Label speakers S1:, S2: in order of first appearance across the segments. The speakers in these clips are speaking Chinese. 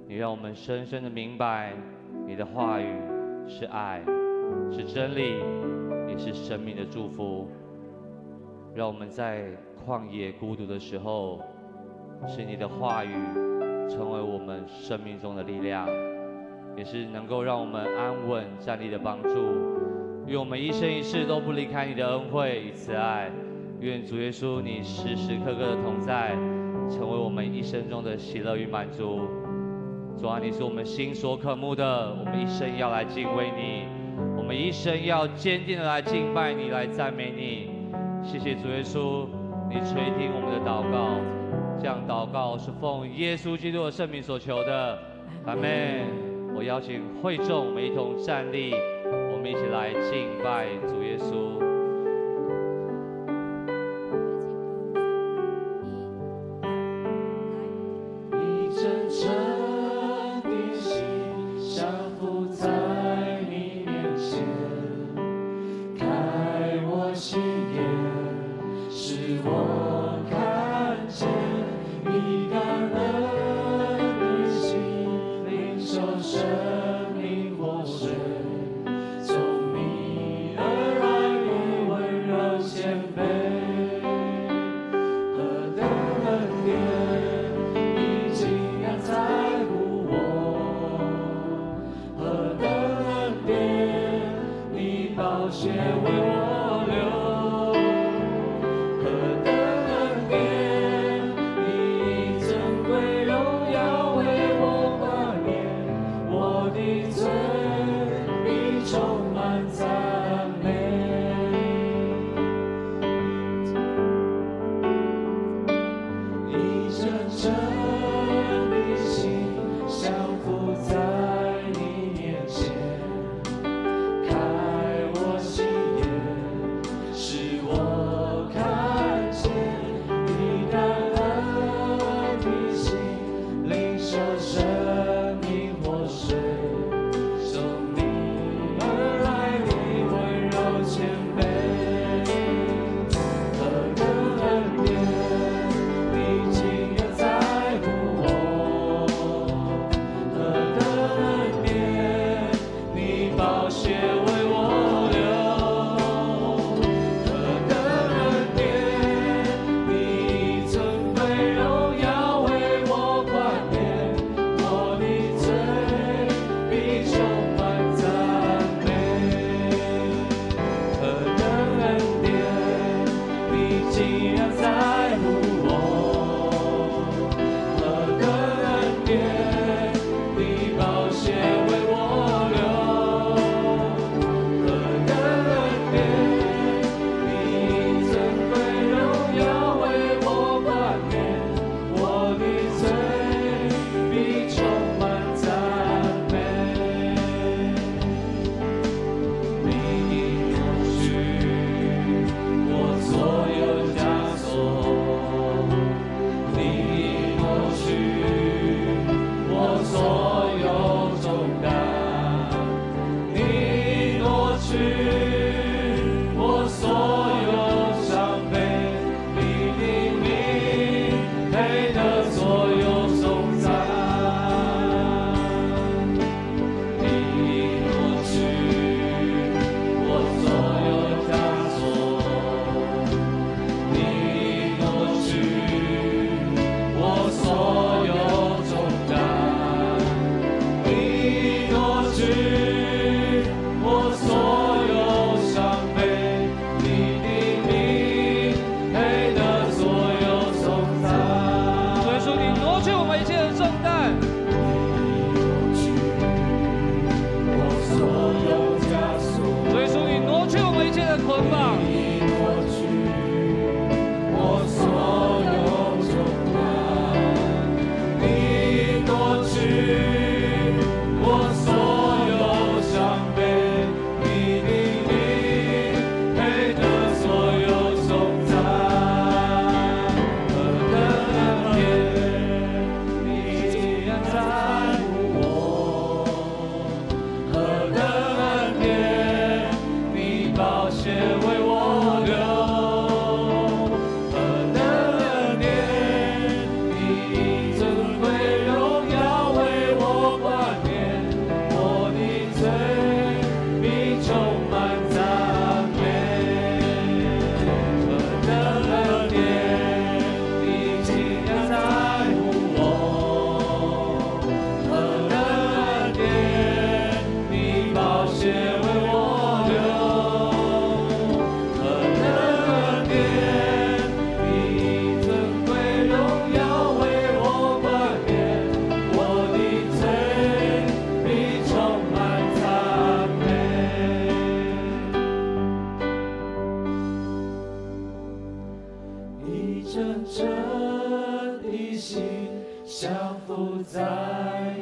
S1: 你让我们深深的明白，你的话语是爱，是真理，也是生命的祝福。让我们在旷野孤独的时候，是你的话语成为我们生命中的力量，也是能够让我们安稳站立的帮助。愿我们一生一世都不离开你的恩惠与慈爱。愿主耶稣你时时刻刻的同在，成为我们一生中的喜乐与满足。主啊，你是我们心所渴慕的，我们一生要来敬畏你，我们一生要坚定的来敬拜你，来赞美你。谢谢主耶稣，你垂听我们的祷告，这样祷告是奉耶稣基督的圣名所求的，阿们。我邀请会众，我们一同站立，我们一起来敬拜主耶稣。
S2: 我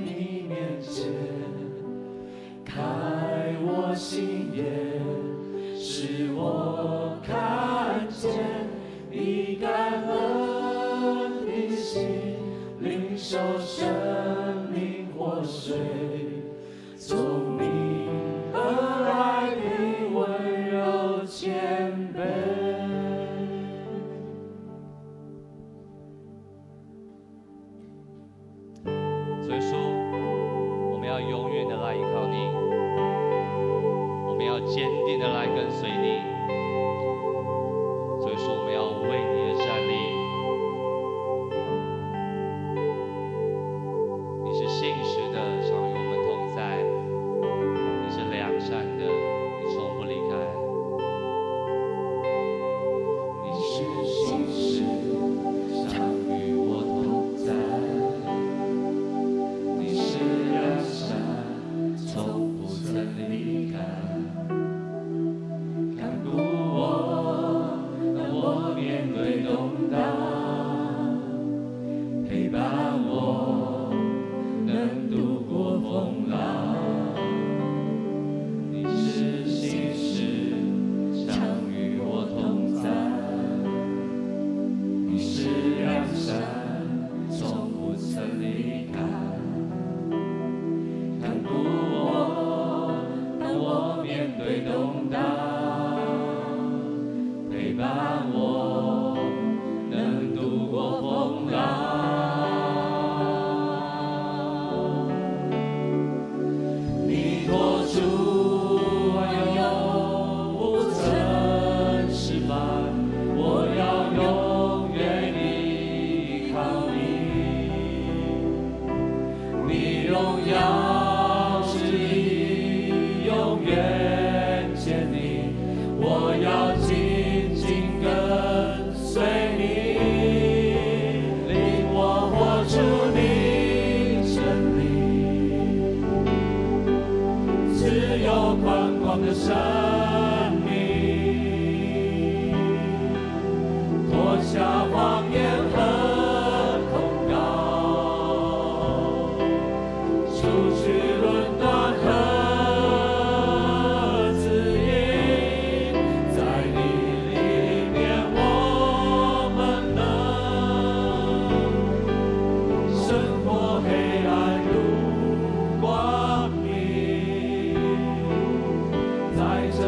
S2: 你面前，开我心眼，使我看见你感恩的心，领受生命活水，从你而来的温柔谦卑。
S1: 主耶稣，我们要永远的来依靠你，我们要坚定的来跟随你。主耶稣，我们要为你而站立。你是信实的，常与我们同在；你是良善的，你从不离开。
S2: 你是信实，常与我同在。你是良善，从不曾离开。看顾我，当我面对动荡，陪伴我，能度过风浪。你是信实，常与我同在。你是良善，从不曾离开。看顾我，当我面对动荡，陪伴我，能度过风浪。你托住我永不曾失败，我要永远依靠你。你荣耀旨意永远坚定，我要紧紧跟随你，领我活出你真理，自由宽广的生命，脱下谎言和控告，除去论断和自义，在你里面我们能胜过黑暗入光明，在这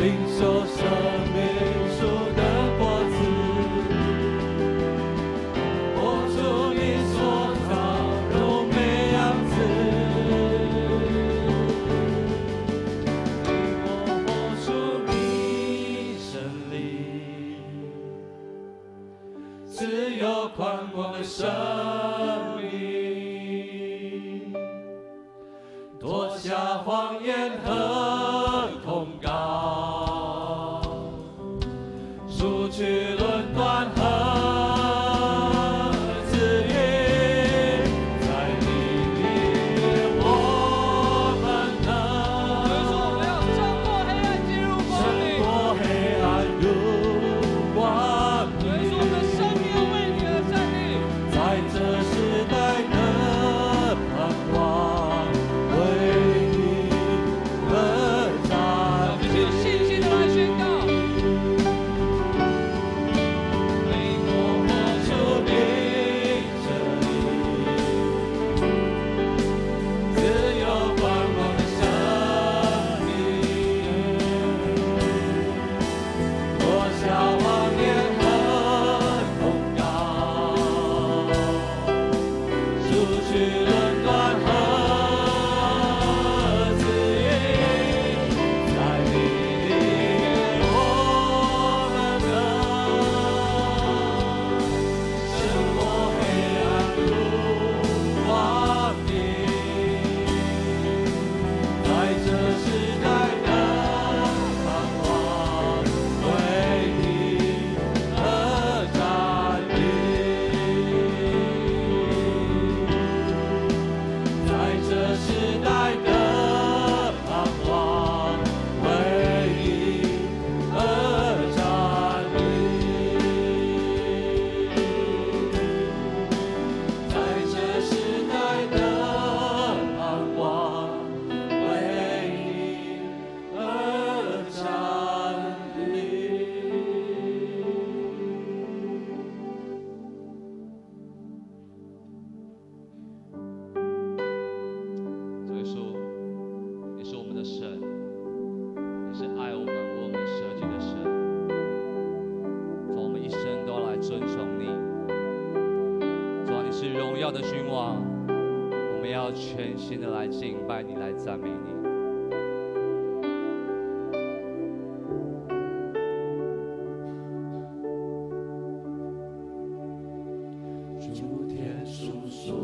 S2: 领受生命树的果子，活出你所造柔美样子。我活出你生命，自由宽广的生命，脱下谎言和控告，除去论断和自语，在你里我们能
S3: 撑过黑暗进入光
S2: 胜
S3: 明。
S2: 过黑暗入光明。
S3: 我们的生命要为你而站立。
S2: 在这时代的盼望，为你而站立。
S3: 有信心的来宣告。
S2: 领我活出你真理，自由宽广的生命，脱下谎言和控告，除去论断和自语，在你里我们能胜过黑暗入光明。在这时代的盼望，为你而站立。在这时代的盼望，为你而站立。在这时代的盼望，为你而站立。
S1: 主耶稣，你是我们的神，你是爱我们、为我们舍己的神。主，我们一生都要来尊崇你。主啊，你是荣耀的君王，我们要全心的来敬拜你，来赞美你。
S2: 诸天述说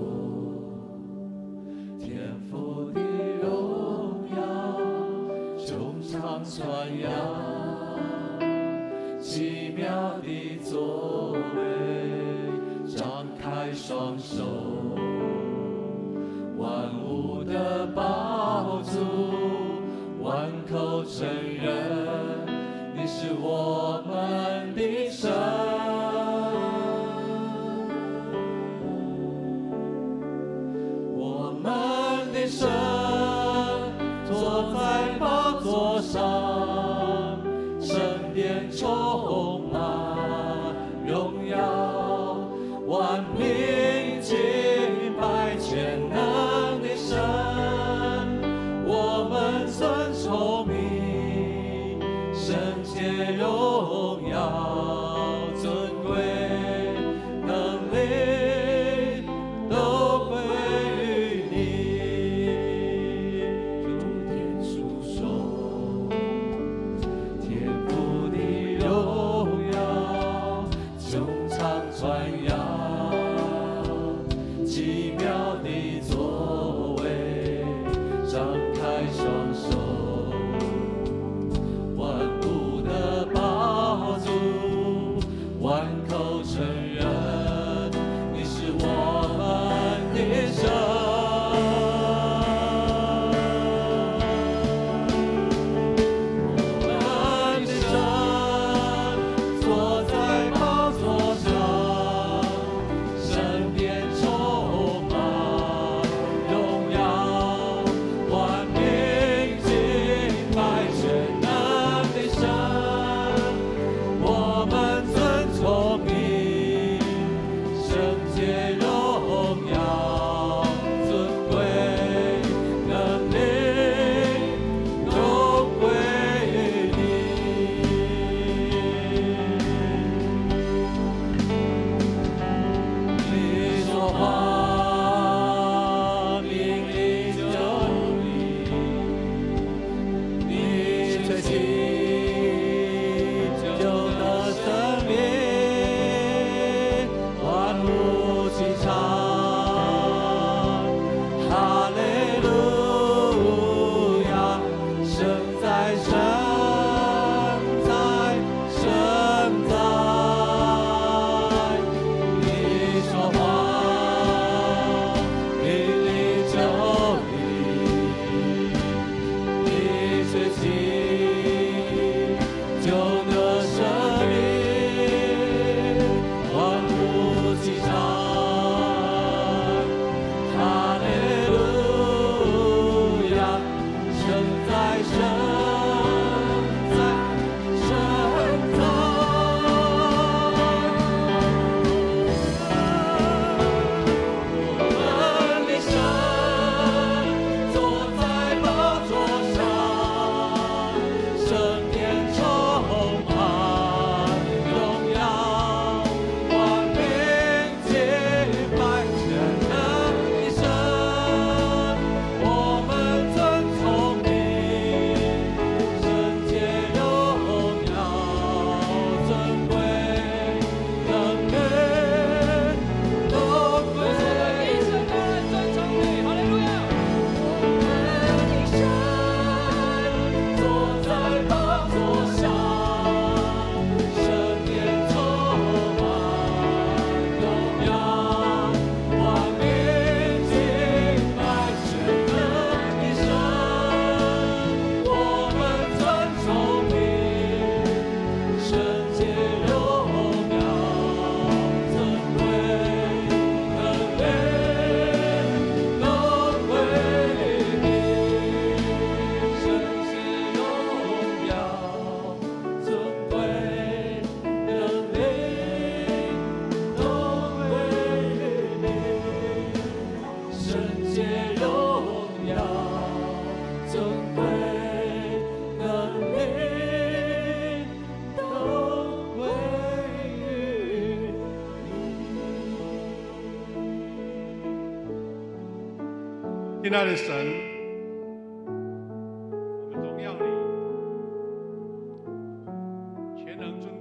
S2: 天父的荣耀，穹苍传扬奇妙的作为，张开双手，万物的宝足，万口承认你是我们的神。我们的神坐在宝座上，圣殿充满荣耀，万民敬拜全能的神。我们尊崇你，圣洁荣
S4: 亲爱的神，我们荣耀你，全能尊